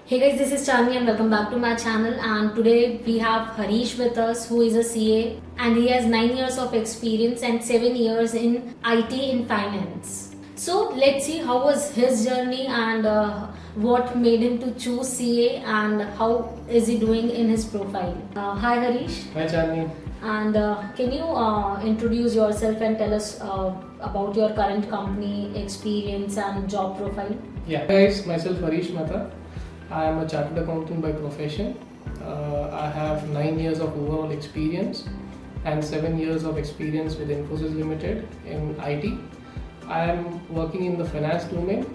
Hey guys, this is Chandni and welcome back to my channel. And today we have Harish with us, who is a CA, and he has 9 years of experience and 7 years in IT in finance. So let's see how was his journey and what made him to choose CA and how is he doing in his profile. Hi Harish. Hi Chandni. And can you introduce yourself and tell us about your current company experience and job profile? Yeah, guys, myself Harish Mehta. I am a chartered accountant by profession. I have 9 years of overall experience and 7 years of experience with Infosys Limited in IT. I am working in the finance domain.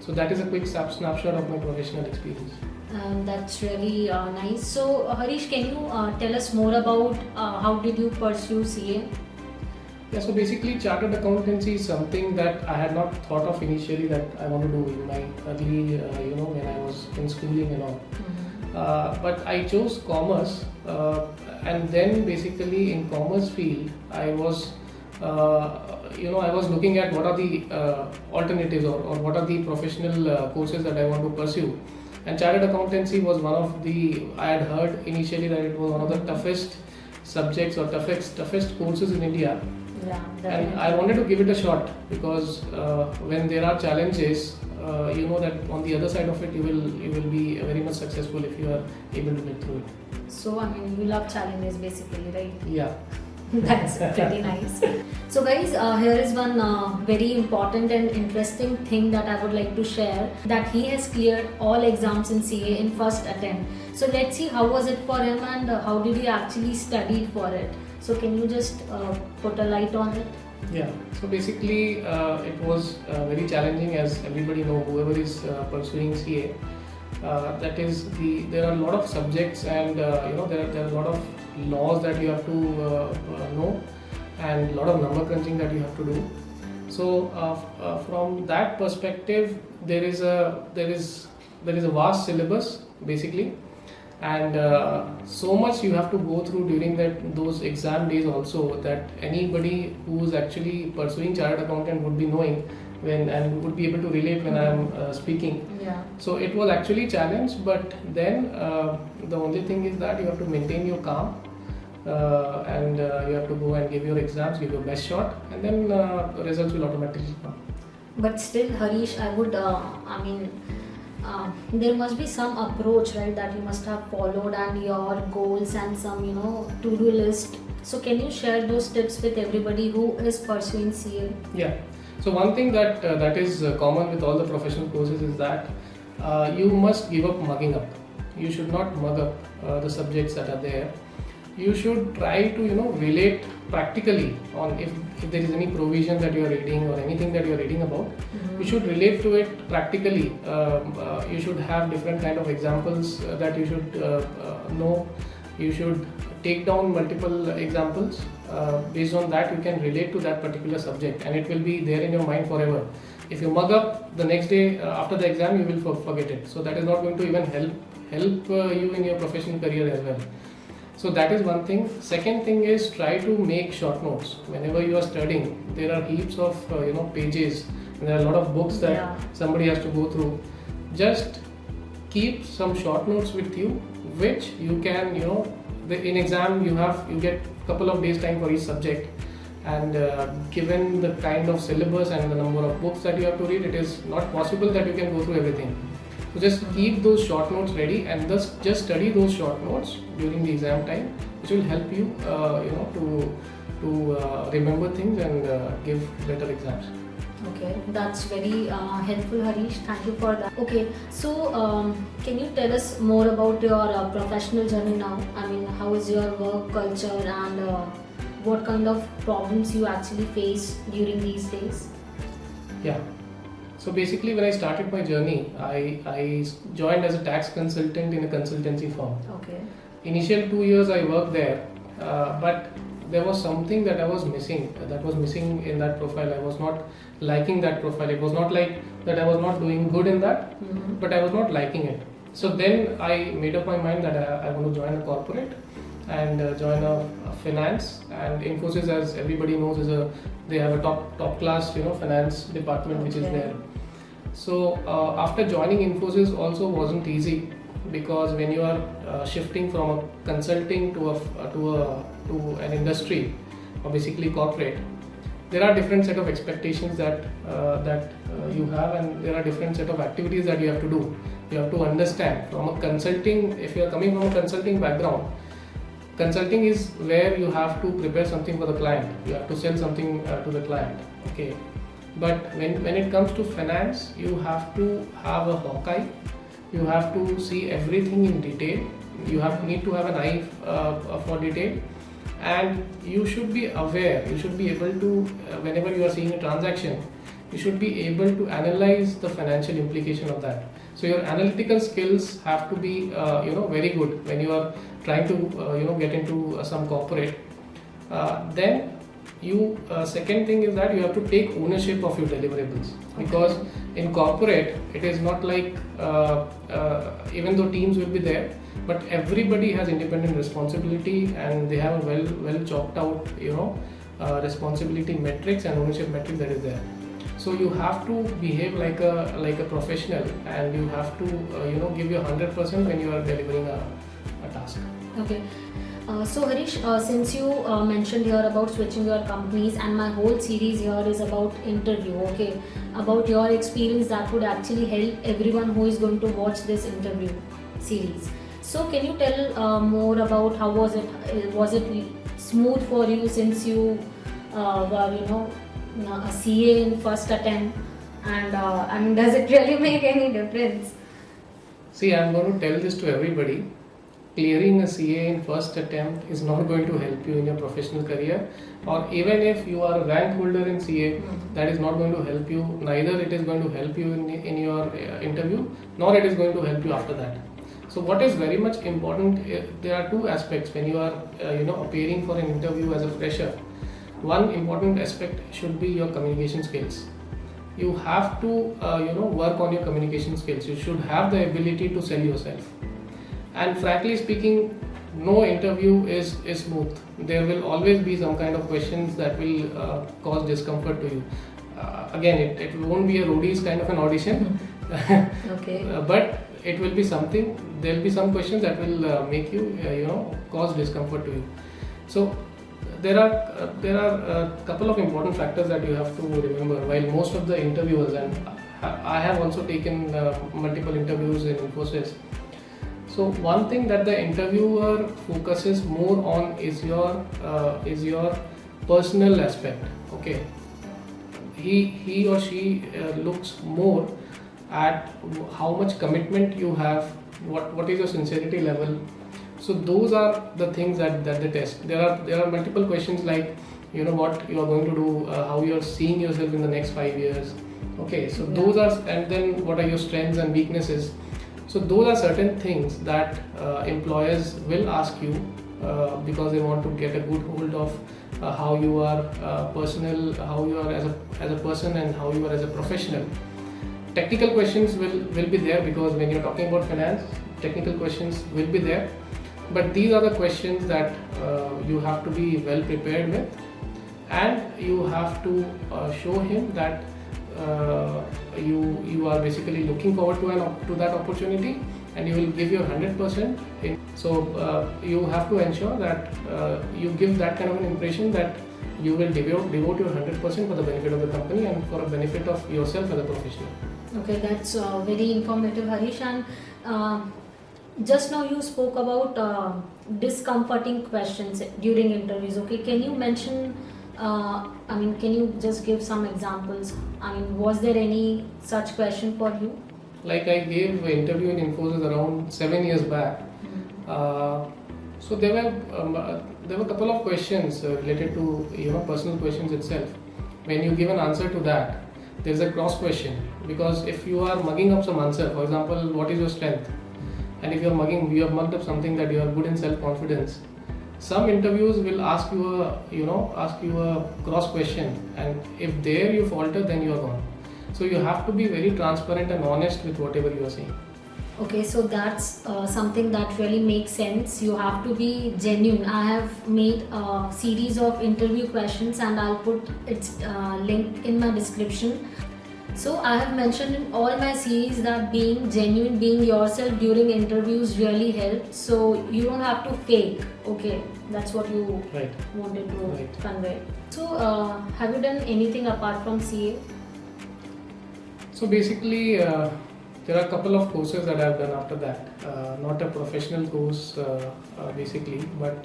So that is a quick snapshot of my professional experience. That's really nice. So Harish, can you tell us more about how did you pursue CA? Yeah, so basically chartered accountancy is something that I had not thought of initially that I want to do in my early, when I was in schooling and all. But I chose commerce and then basically in commerce field I was, I was looking at what are the alternatives or what are the professional courses that I want to pursue. And chartered accountancy was one of the, I had heard initially that it was one of the toughest subjects or toughest courses in India. Yeah, and I wanted to give it a shot because when there are challenges, you know that on the other side of it you will be very much successful if you are able to get through it. So I mean, you love challenges basically, right? Yeah. That's pretty nice. So guys, here is one very important and interesting thing that I would like to share, that he has cleared all exams in CA in first attempt. So let's see how was it for him and how did he actually study for it. So can you just put a light on it? Yeah, so basically it was very challenging, as everybody know, whoever is pursuing CA. That is there are a lot of subjects and there are a lot of laws that you have to know and a lot of number crunching that you have to do. So from that perspective, there is a vast syllabus basically, and so much you have to go through during those exam days also, that anybody who is actually pursuing chartered accountant would be knowing and would be able to relate when I am speaking. Yeah. So it was actually a challenge, but then the only thing is that you have to maintain your calm and you have to go and give your exams, give your best shot, and then the results will automatically come. But still, Harish, I would, there must be some approach, right, that you must have followed and your goals and some, to-do list. So can you share those tips with everybody who is pursuing CA? Yeah. So one thing that is common with all the professional courses is that you must give up mugging up. You should not mug up the subjects that are there. You should try to relate practically on if there is any provision that you are reading or anything that you are reading about. You should relate to it practically. You should have different kind of examples that you should know. You should take down multiple examples. Based on that you can relate to that particular subject and it will be there in your mind forever. If you mug up the next day after the exam, you will forget it. So that is not going to even help you in your professional career as well. So that is one thing. Second thing is, try to make short notes. Whenever you are studying, there are heaps of pages and there are a lot of books that somebody has to go through. Just keep some short notes with you, which you can in exam you get couple of days time for each subject, and given the kind of syllabus and the number of books that you have to read, it is not possible that you can go through everything. So just keep those short notes ready and just study those short notes during the exam time, which will help you to remember things and give better exams. Okay, that's very helpful, Harish. Thank you for that. Okay, so can you tell us more about your professional journey now? I mean, how is your work culture and what kind of problems you actually face during these days? Yeah. So basically, when I started my journey, I joined as a tax consultant in a consultancy firm. Okay. Initial 2 years I worked there, but there was something that I was missing. That was missing in that profile. I was not liking that profile. It was not like that I was not doing good in that, but I was not liking it. So then I made up my mind that I want to join a corporate and join a finance. And Infosys, as everybody knows, they have a top class finance department which is there. So after joining Infosys also wasn't easy, because when you are shifting from a consulting to an industry, or basically corporate, there are different set of expectations that you have, and there are different set of activities that you have to do. You have to understand from a consulting, if you are coming from a consulting background, consulting is where you have to prepare something for the client, you have to sell something to the client, okay. But when it comes to finance, you have to have a hawk-eye, you have to see everything in detail, need to have an eye for detail, and you should be aware, you should be able to, whenever you are seeing a transaction, you should be able to analyze the financial implication of that. So your analytical skills have to be very good when you are trying to get into some corporate. Then you second thing is that you have to take ownership of your deliverables, because in corporate it is not like even though teams will be there, but everybody has independent responsibility, and they have a well chalked out responsibility metrics and ownership metrics that is there. So you have to behave like a professional, and you have to give your 100% when you are delivering a task. Okay. So Harish, since you mentioned here about switching your companies, and my whole series here is about interview, okay, about your experience that would actually help everyone who is going to watch this interview series. So can you tell more about how was it smooth for you, since you were a CA in first attempt, and does it really make any difference? See, I'm going to tell this to everybody. Clearing a CA in first attempt is not going to help you in your professional career, or even if you are a rank holder in CA, that is not going to help you. Neither it is going to help you in your interview, nor it is going to help you after that. So what is very much important, there are two aspects when you are appearing for an interview as a fresher. One important aspect should be your communication skills. You have to work on your communication skills. You should have the ability to sell yourself. And frankly speaking, no interview is smooth. There will always be some kind of questions that will cause discomfort to you. Again, it won't be a roadies kind of an audition. Okay. But it will be something. There will be some questions that will make you cause discomfort to you. So there are a couple of important factors that you have to remember while most of the interviewers, and I have also taken multiple interviews in Infosys. So one thing that the interviewer focuses more on is your personal aspect. Okay, he or she looks more at how much commitment you have, what is your sincerity level. So those are the things that they test. There are multiple questions like what you are going to do, how you are seeing yourself in the next 5 years. Okay, so those are, and then what are your strengths and weaknesses. So those are certain things that employers will ask you because they want to get a good hold of how you are personal, how you are as a person, and how you are as a professional. Technical questions will be there, because when you're talking about finance, technical questions will be there. But these are the questions that you have to be well prepared with, and you have to show him that you are basically looking forward to that opportunity, and you will give your 100%. So you have to ensure that you give that kind of an impression that you will devote your 100% for the benefit of the company and for a benefit of yourself as a professional. Okay, that's very informative, Harish. And just now you spoke about discomforting questions during interviews. Okay, can you mention? Can you just give some examples? Was there any such question for you? Like I gave an interview in Infosys around 7 years back. So there were a couple of questions related to personal questions itself. When you give an answer to that, there is a cross question, because if you are mugging up some answer, for example, what is your strength, and if you have mugged up something that you are good in self-confidence, some interviews will ask you a cross question, and if there you falter, then you are gone. So you have to be very transparent and honest with whatever you are saying. Okay, so that's something that really makes sense. You have to be genuine. I have made a series of interview questions, and I'll put its link in my description. So I have mentioned in all my series that being genuine, being yourself during interviews really helps. So you don't have to fake. Okay, that's what you Right. wanted to Right. convey. So have you done anything apart from CA? So basically, there are a couple of courses that I've done after that. Not a professional course, basically, but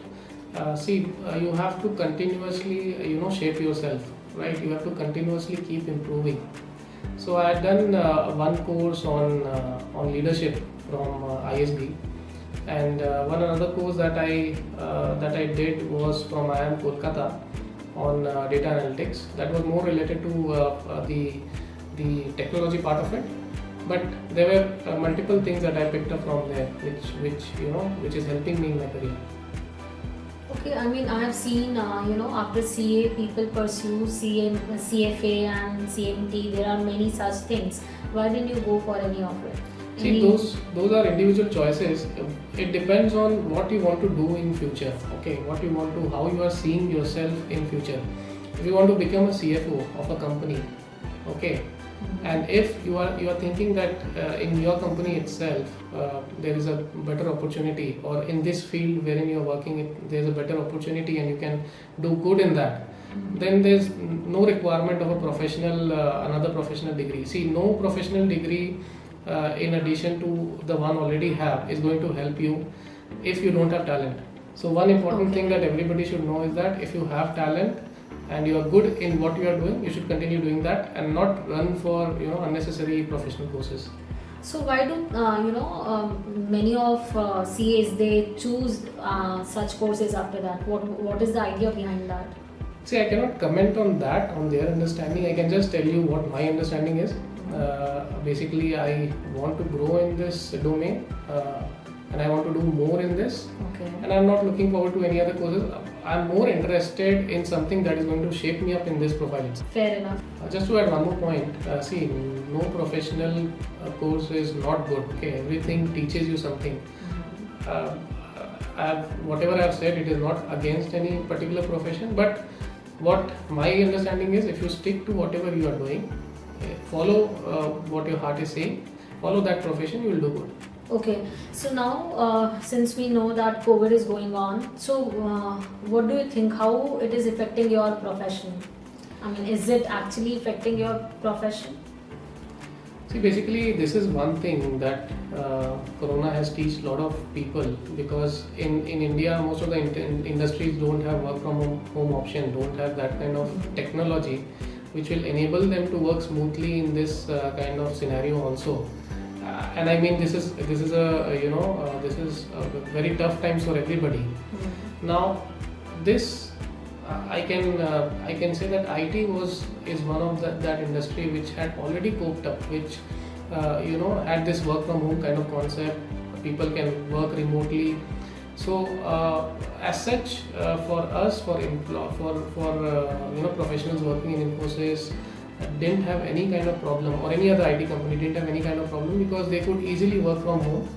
you have to continuously, shape yourself, right? You have to continuously keep improving. So I had done one course on leadership from ISB, and one another course that I did was from IIM Kolkata on data analytics. That was more related to the technology part of it, but there were multiple things that I picked up from there, which is helping me in my career. Okay, I mean, I have seen, after CA, people pursue CFA and CMT. There are many such things. Why didn't you go for any of it? See, those are individual choices. It depends on what you want to do in future. Okay, how you are seeing yourself in future. If you want to become a CFO of a company, okay, and if you are thinking that in your company itself there is a better opportunity, or in this field wherein you are working, there is a better opportunity and you can do good in that, then there's no requirement of another professional degree. See, no professional degree in addition to the one already have is going to help you if you don't have talent. So one important thing that everybody should know is that if you have talent and you are good in what you are doing, you should continue doing that and not run for unnecessary professional courses. So why do many of CAs they choose such courses after that? What is the idea behind that? See, I cannot comment on that, on their understanding. I can just tell you what my understanding is. Basically, I want to grow in this domain and I want to do more in this. Okay. And I'm not looking forward to any other courses. I'm more interested in something that is going to shape me up in this profile itself. Fair enough. Just to add one more point, see, no professional course is not good. Okay, everything teaches you something. Whatever I've said, it is not against any particular profession, but what my understanding is, if you stick to whatever you are doing, follow what your heart is saying, follow that profession, you will do good. Okay, so now since we know that COVID is going on, so what do you think, how it is affecting your profession? I mean, is it actually affecting your profession? See, basically, this is one thing that Corona has taught a lot of people, because in India, most of the industries don't have work from home option, don't have that kind of technology which will enable them to work smoothly in this kind of scenario also. And I mean, this is a very tough times for everybody. Now, this I can say that IT is one of that industry which had already coped up, which had this work from home kind of concept. People can work remotely. So as such, for us, for professionals working in Infosys, didn't have any kind of problem, or any other IT company didn't have any kind of problem, because they could easily work from home,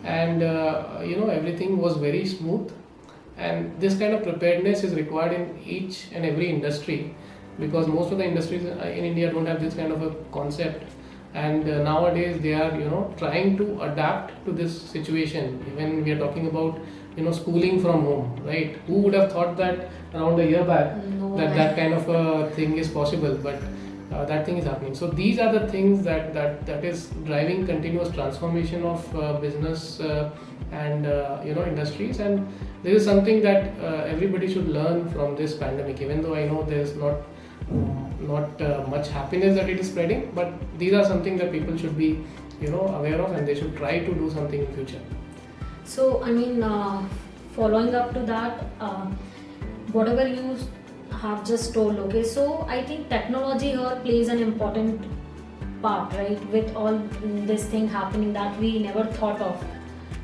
and everything was very smooth. And this kind of preparedness is required in each and every industry, because most of the industries in India don't have this kind of a concept. And nowadays they are trying to adapt to this situation. When we are talking about schooling from home, right? Who would have thought that around a year back that kind of a thing is possible? But that thing is happening. So these are the things that is driving continuous transformation of business and industries. And this is something that everybody should learn from this pandemic. Even though I know there's not much happiness that it is spreading, but these are something that people should be aware of, and they should try to do something in future. So I mean, following up to that, whatever you have just told, okay, so I think technology here plays an important part, right, with all this thing happening that we never thought of.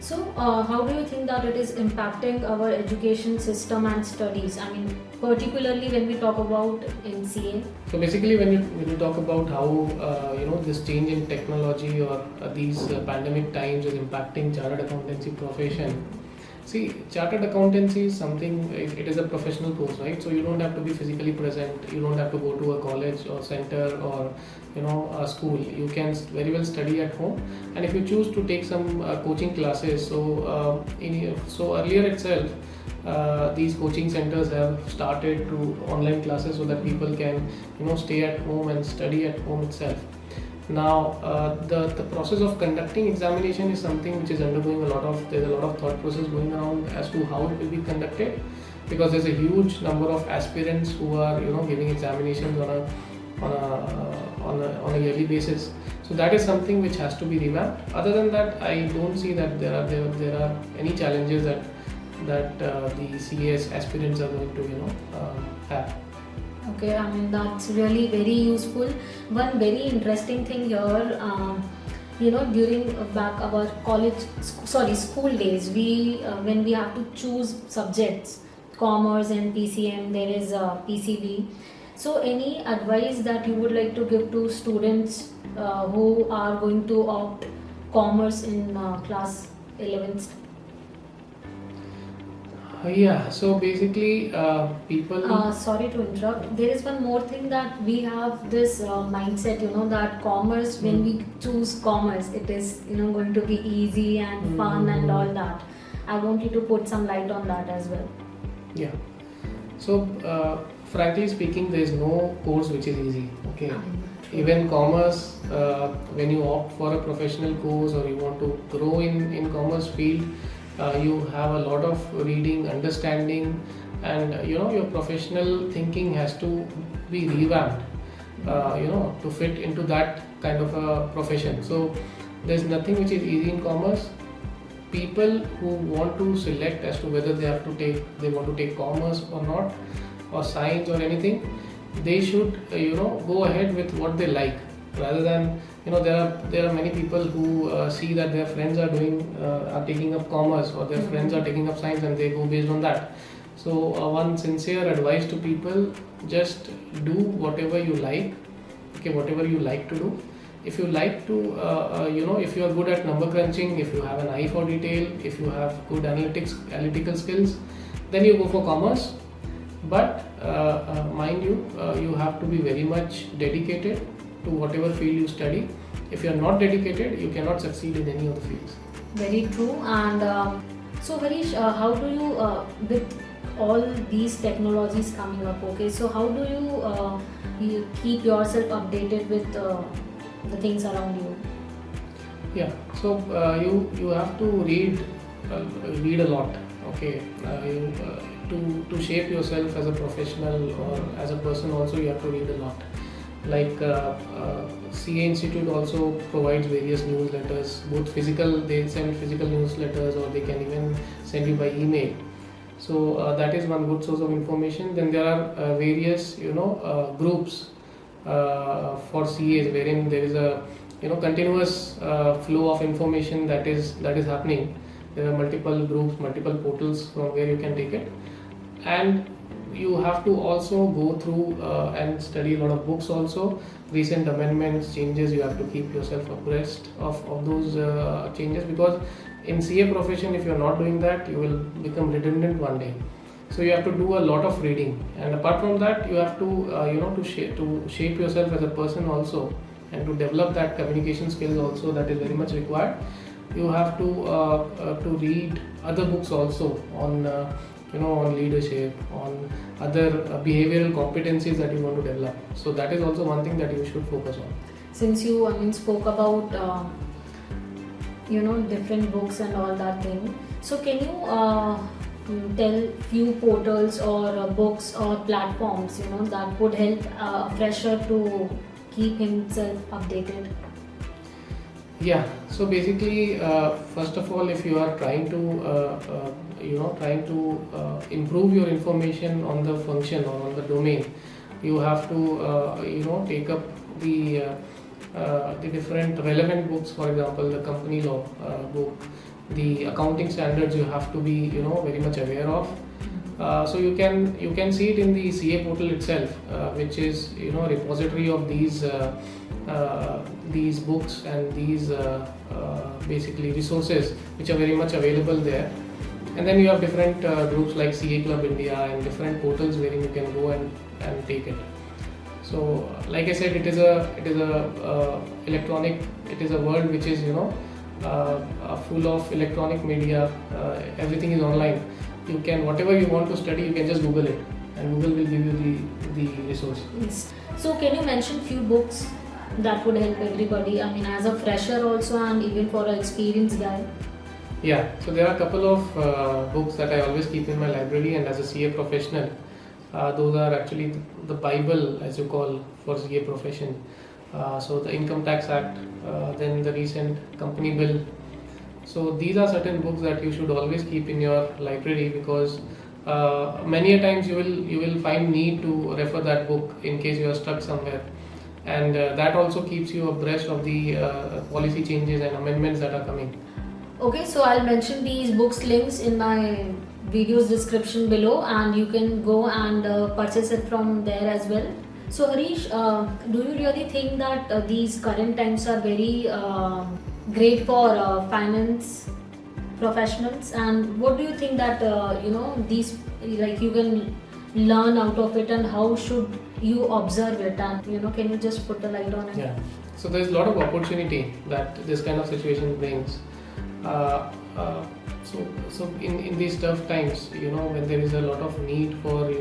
So how do you think that it is impacting our education system and studies? I mean, particularly when we talk about MCA. So basically, when you talk about how this change in technology or these pandemic times is impacting chartered accountancy profession, See, chartered accountancy is something, it is a professional course, right? So you don't have to be physically present, you don't have to go to a college or center or a school. You can very well study at home, and if you choose to take some coaching classes, so earlier itself, these coaching centers have started to online classes so that people can stay at home and study at home itself. Now, the process of conducting examination is something which is undergoing there's a lot of thought process going around as to how it will be conducted, because there's a huge number of aspirants who are giving examinations on a yearly basis. So that is something which has to be revamped. Other than that, I don't see that there are any challenges that the CAS aspirants are going to have. Okay, I mean that's really very useful. One very interesting thing here, during back our school days, we when we have to choose subjects, commerce and PCM, there is PCB. So, any advice that you would like to give to students who are going to opt commerce in class 11th? Yeah, so basically, people. Sorry to interrupt. There is one more thing that we have this mindset, that commerce, when we choose commerce, it is, going to be easy and fun and all that. I want you to put some light on that as well. Yeah. So, frankly speaking, there is no course which is easy. Okay. Even commerce, when you opt for a professional course or you want to grow in commerce field, you have a lot of reading, understanding, and your professional thinking has to be revamped, to fit into that kind of a profession. So there's nothing which is easy in commerce. People who want to select as to whether they want to take commerce or not, or science or anything, they should go ahead with what they like, rather than there are many people who see that their friends are taking up commerce, or their friends are taking up science, and they go based on that. So one sincere advice to people: just do whatever you like. Okay, whatever you like to do. If you like to, if you are good at number crunching, if you have an eye for detail, if you have good analytical skills, then you go for commerce. But mind you, you have to be very much dedicated to whatever field you study. If you are not dedicated, you cannot succeed in any of the fields. Very true. And so Harish, how do you, with all these technologies coming up, okay, so how do you keep yourself updated with the things around you? Yeah, so you have to read a lot. Okay, to shape yourself as a professional or as a person, also you have to read a lot. Like CA Institute also provides various newsletters, both physical, they send physical newsletters, or they can even send you by email. So that is one good source of information. Then there are various groups for CAs, wherein there is a continuous flow of information that is happening. There are multiple groups, multiple portals from where you can take it, and you have to also go through and study a lot of books also. Recent amendments, changes, you have to keep yourself abreast of those changes, because in CA profession, if you are not doing that, you will become redundant one day. So you have to do a lot of reading, and apart from that, you have to to shape yourself as a person also, and to develop that communication skills also, that is very much required. You have to read other books also on on leadership, on other behavioral competencies that you want to develop. So that is also one thing that you should focus on. Since you spoke about different books and all that thing, so can you tell few portals or books or platforms that would help a fresher to keep himself updated? Yeah, so basically, first of all, if you are trying to improve your information on the function or on the domain, you have to take up the different relevant books. For example, the company law book, the accounting standards, you have to be very much aware of. So you can see it in the CA portal itself, which is a repository of these books and these basically resources which are very much available there. And then you have different groups like CA Club India and different portals where you can go and take it. So, like I said, it is a electronic. It is a world which is full of electronic media. Everything is online. You can, whatever you want to study, you can just Google it, and Google will give you the resource. Yes. So can you mention few books that would help everybody? I mean, as a fresher also, and even for an experienced guy. Yeah, so there are a couple of books that I always keep in my library, and as a CA professional, those are actually the Bible, as you call, for CA profession. So the Income Tax Act, then the recent Company Bill. So these are certain books that you should always keep in your library, because many a times you will find need to refer that book in case you are stuck somewhere, and that also keeps you abreast of the policy changes and amendments that are coming. Okay, so I'll mention these books links in my video's description below, and you can go and purchase it from there as well. So Harish, do you really think that these current times are very great for finance professionals, and what do you think that these, like, you can learn out of it, and how should you observe it, and can you just put a light on it? Yeah, so there's a lot of opportunity that this kind of situation brings. So in these tough times, when there is a lot of need for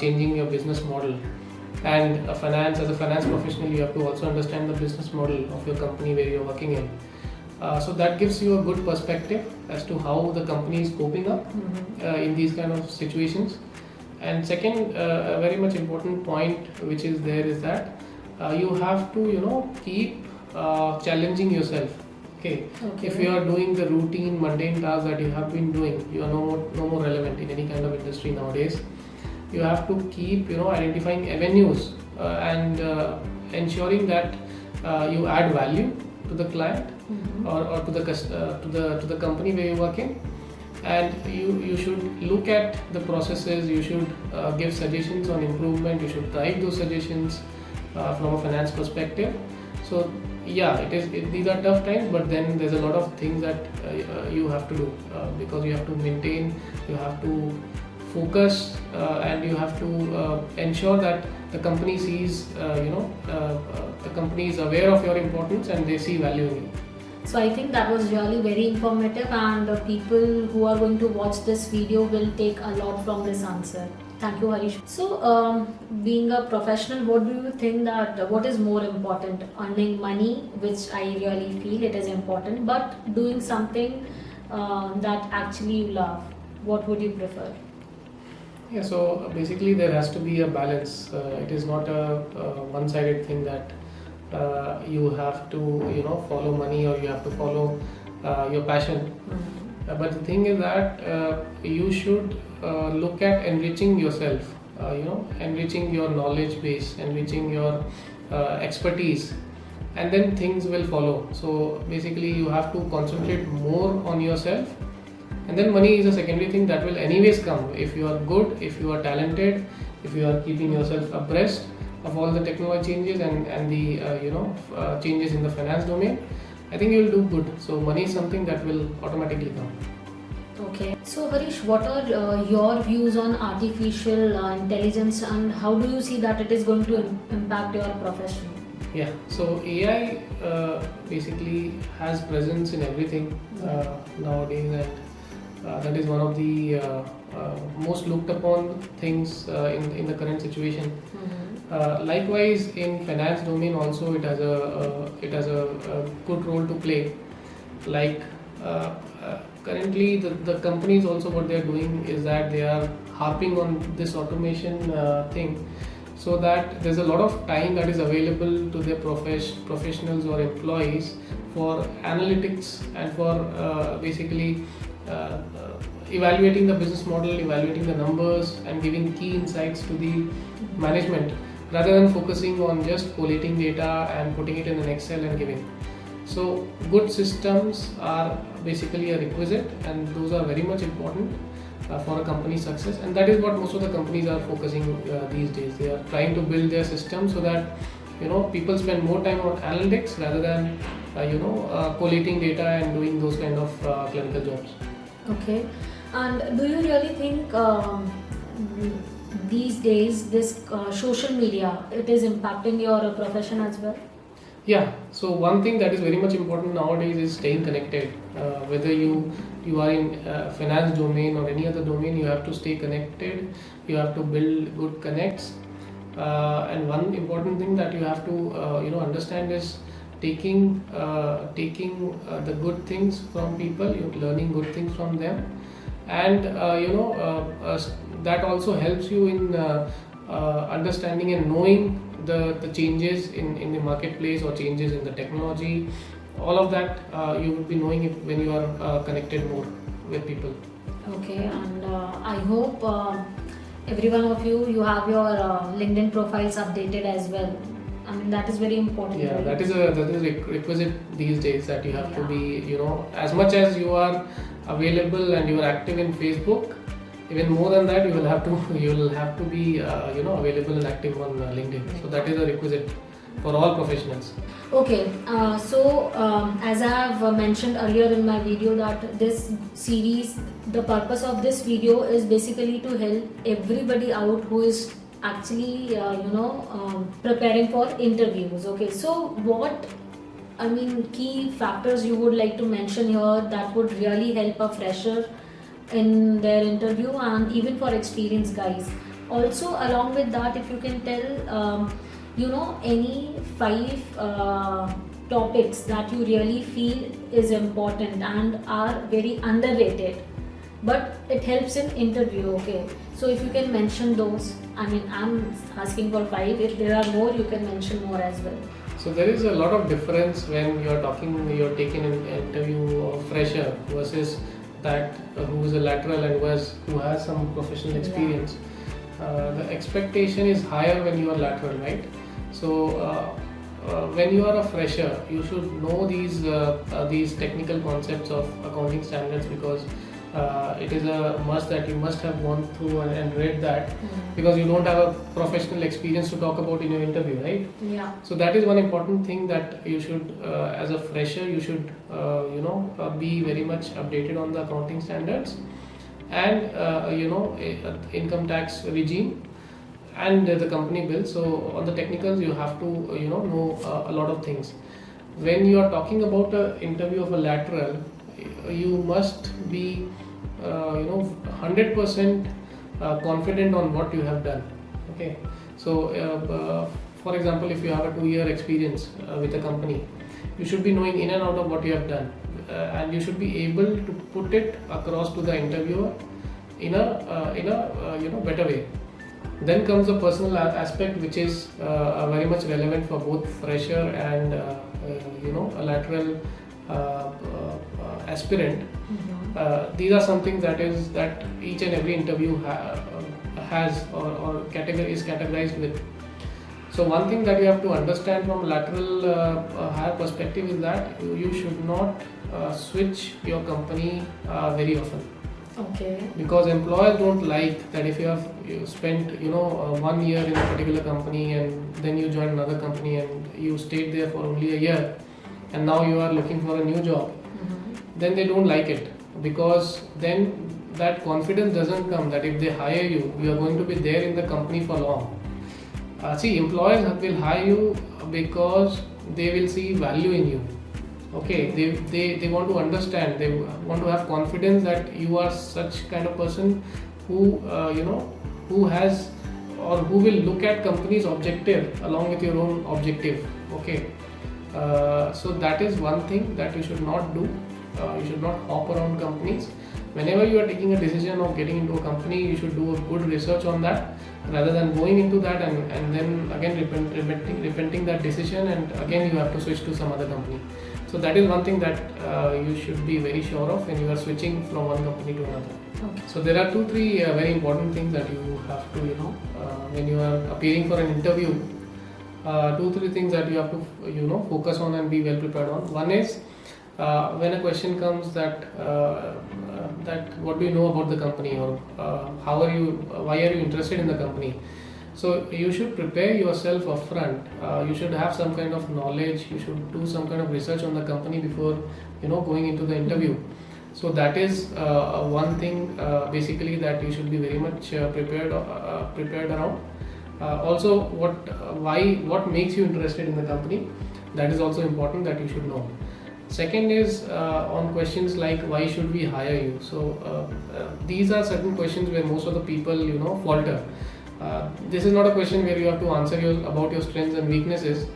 changing your business model, and as a finance professional, you have to also understand the business model of your company where you're working in. So that gives you a good perspective as to how the company is coping up in these kind of situations. And second, a very much important point which is there is that you have to keep challenging yourself. Okay. If you are doing the routine mundane tasks that you have been doing, you are no more relevant in any kind of industry nowadays. You have to keep identifying avenues and ensuring that you add value to the client or to the company where you're working, and you should look at the processes. You should give suggestions on improvement. You should drive those suggestions from a finance perspective. So yeah, these are tough times, but then there's a lot of things that you have to do, because you have to maintain, you have to focus, and you have to ensure that the company sees, the company is aware of your importance and they see value in you. So I think that was really very informative, and the people who are going to watch this video will take a lot from this answer. Thank you, Harish. So, being a professional, what do you think that what is more important? Earning money, which I really feel it is important, but doing something that actually you love. What would you prefer? Yeah, so basically there has to be a balance. It is not a one-sided thing that you have to follow money or you have to follow your passion. But the thing is that you should look at enriching yourself, enriching your knowledge base, enriching your expertise, and then things will follow. So basically you have to concentrate more on yourself, and then money is a secondary thing that will anyways come. If you are good, if you are talented, if you are keeping yourself abreast of all the technology changes and the changes in the finance domain, I think you will do good. So money is something that will automatically come. Okay. So Harish, what are your views on artificial intelligence, and how do you see that it is going to impact your profession? Yeah. So AI basically has presence in everything nowadays, and that is one of the most looked upon things in the current situation. Likewise, in finance domain also it has a good role to play. Like currently the companies also, what they are doing is that they are harping on this automation thing, so that there's a lot of time that is available to their professionals or employees for analytics and for basically evaluating the business model, evaluating the numbers, and giving key insights to the management, rather than focusing on just collating data and putting it in an Excel and giving. So good systems are basically a requisite, and those are very much important for a company's success, and that is what most of the companies are focusing these days. They are trying to build their system so that people spend more time on analytics rather than collating data and doing those kind of clerical jobs. Okay. And do you really think these days this social media it is impacting your profession as well? Yeah, so one thing that is very much important nowadays is staying connected. Whether you are in finance domain or any other domain, you have to stay connected. You have to build good connects. And one important thing that you have to understand is taking the good things from people, you're learning good things from them, and that also helps you in understanding and knowing the changes in the marketplace or changes in the technology. All of that you will be knowing it when you are connected more with people. Okay, and I hope every one of you have your LinkedIn profiles updated as well. I mean that is very important. Yeah, right? that is a requisite these days, that you have to Yeah. be, as much as you are available and you are active in Facebook, even more than that, you will have to be available and active on LinkedIn. So that is a requisite for all professionals. Okay, as I have mentioned earlier in my video that this series, the purpose of this video is basically to help everybody out who is actually preparing for interviews. Okay, so what key factors you would like to mention here that would really help a fresher in their interview and even for experienced guys. Also, along with that, if you can tell any 5 topics that you really feel is important and are very underrated, but it helps in interview. Okay, so if you can mention those, I'm asking for 5. If there are more, you can mention more as well. So there is a lot of difference when you're taking an interview of fresher versus that who is a lateral and who has some professional experience. The expectation is higher when you are lateral, right? So when you are a fresher, you should know these technical concepts of accounting standards, because it is a must that you must have gone through and read that, because you don't have a professional experience to talk about in your interview, right? Yeah. So that is one important thing that you should, as a fresher, you should be very much updated on the accounting standards and income tax regime and the company bill. So on the technicals, you have to know a lot of things. When you are talking about an interview of a lateral, you must be 100% confident on what you have done. Okay, so for example, if you have a 2-year experience with a company, you should be knowing in and out of what you have done, and you should be able to put it across to the interviewer in a better way. Then comes the personal aspect, which is very much relevant for both fresher and a lateral aspirant. These are some things that each and every interview has or is categorized with. So one thing that you have to understand from lateral hire perspective is that you should not switch your company very often. Okay. Because employers don't like that if you spent 1 year in a particular company and then you join another company and you stayed there for only a year and now you are looking for a new job, then they don't like it, because then that confidence doesn't come that if they hire you, you are going to be there in the company for long. See, employers will hire you because they will see value in you. Okay, they want to understand, they want to have confidence that you are such kind of person who who has or who will look at company's objective along with your own objective. Okay, so that is one thing that you should not do. You should not hop around companies. Whenever you are taking a decision of getting into a company, you should do a good research on that, rather than going into that and then again repenting that decision, and again you have to switch to some other company. So that is one thing that you should be very sure of when you are switching from one company to another. Okay. So there are 2-3 very important things that you have to when you are appearing for an interview. 2-3 things that you have to focus on and be well prepared on. One is when a question comes that what do you know about the company, or why are you interested in the company. So you should prepare yourself upfront. You should have some kind of knowledge. You should do some kind of research on the company before going into the interview. So that is one thing basically that you should be very much prepared around. Also, what makes you interested in the company, that is also important that you should know. Second is on questions like why should we hire you. So these are certain questions where most of the people falter. This is not a question where you have to answer about your strengths and weaknesses.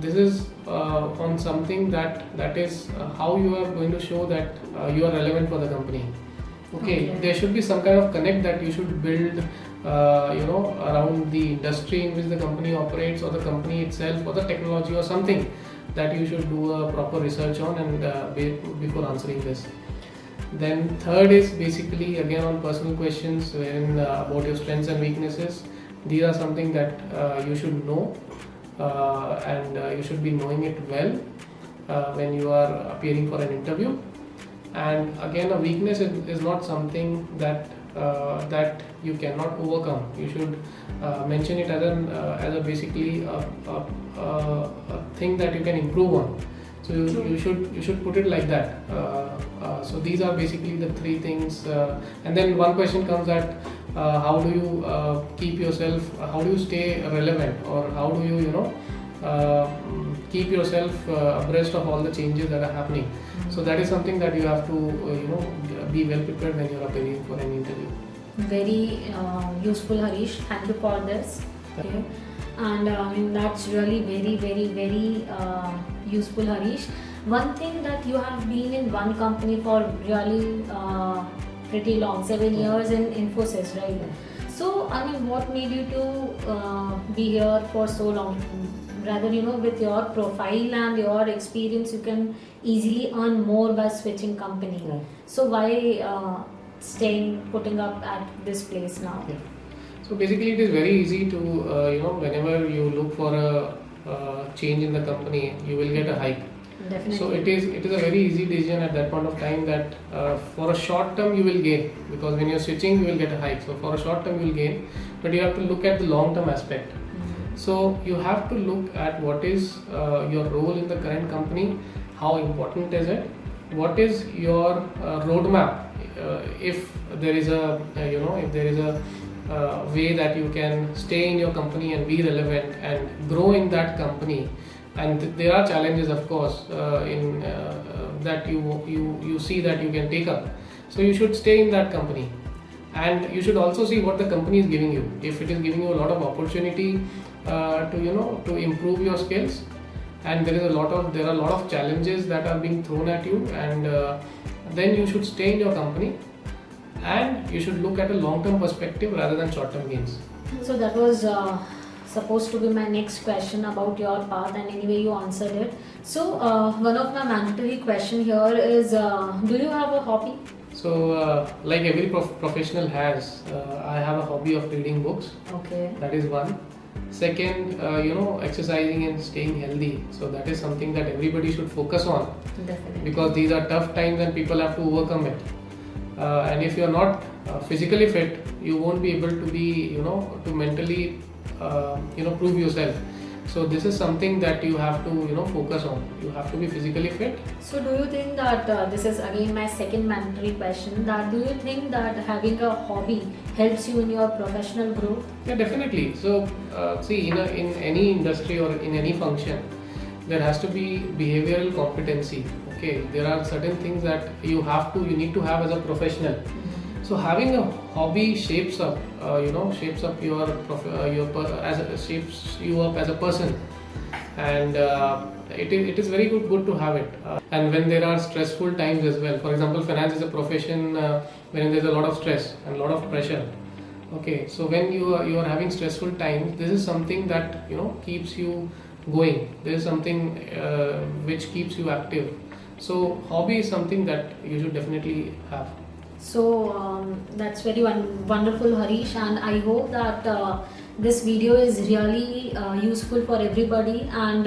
This is on something that is how you are going to show that you are relevant for the company. Okay, there should be some kind of connect that you should build around the industry in which the company operates, or the company itself, or the technology, or something that you should do a proper research on and before answering this. Then third is basically again on personal questions wherein about your strengths and weaknesses. These are something that you should know and you should be knowing it well when you are appearing for an interview. And again, a weakness is not something that you cannot overcome. You should mention it as a basically a thing that you can improve on. So you should put it like that. So these are basically the three things. And then one question comes that how do you keep yourself? How do you stay relevant, or how do you keep yourself abreast of all the changes that are happening? So that is something that you have to be well prepared when you are appearing for an interview. Very useful, Harish. Thank you for this. Okay. And that's really very useful, Harish. One thing that you have been in one company for really pretty long, 7 years in Infosys, right? So, what made you to be here for so long? Rather, with your profile and your experience, you can easily earn more by switching company. Yeah. So, why putting up at this place now? Yeah. So basically, it is very easy to whenever you look for a change in the company, you will get a hike. Definitely. So it is a very easy decision at that point of time that for a short term you will gain, because when you're switching you will get a hike. So for a short term you will gain, but you have to look at the long term aspect. So you have to look at what is your role in the current company, how important is it, what is your roadmap. If there is a way that you can stay in your company and be relevant and grow in that company, and there are challenges, of course, in that you see that you can take up. So you should stay in that company, and you should also see what the company is giving you. If it is giving you a lot of opportunity to improve your skills, and there are a lot of challenges that are being thrown at you, and then you should stay in your company, and you should look at a long-term perspective rather than short-term gains. So that was supposed to be my next question about your path, and anyway you answered it. So one of my mandatory question here is, do you have a hobby? So like every professional has, I have a hobby of reading books. Okay. That is one. Second, exercising and staying healthy. So that is something that everybody should focus on. Definitely. Because these are tough times and people have to overcome it. And if you are not physically fit, you won't be able to be, to mentally, prove yourself. So this is something that you have to, focus on. You have to be physically fit. So do you think that this is again my second mandatory question, that do you think that having a hobby helps you in your professional growth? Yeah, definitely. So see, in any industry or in any function, there has to be behavioral competency. Okay, there are certain things that you need to have as a professional. So having a hobby shapes you up as a person, and it is very good to have it. And when there are stressful times as well, for example, finance is a profession wherein there is a lot of stress and a lot of pressure. Okay, so when you are having stressful times, this is something that keeps you going. This is something which keeps you active. So hobby is something that you should definitely have. So that's very wonderful, Harish, and I hope that this video is really useful for everybody, and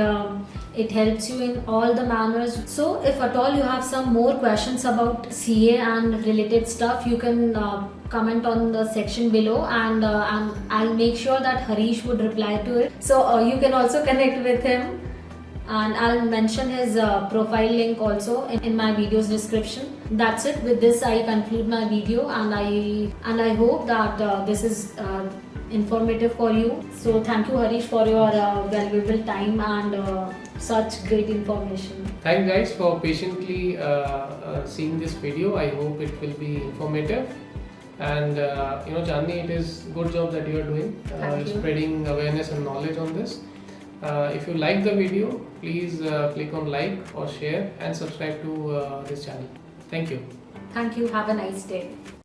it helps you in all the manners. So if at all you have some more questions about CA and related stuff, you can comment on the section below, and I'll make sure that Harish would reply to it. So you can also connect with him, and I'll mention his profile link also in my video's description. That's it. With this, I conclude my video, and I hope that this is informative for you. So thank you, Harish, for your valuable time and such great information. Thanks guys for patiently seeing this video. I hope it will be informative. And Chandni, it is good job that you are doing, Thank you. spreading awareness and knowledge on this. If you like the video, please click on like or share and subscribe to this channel. Thank you. Thank you. Have a nice day.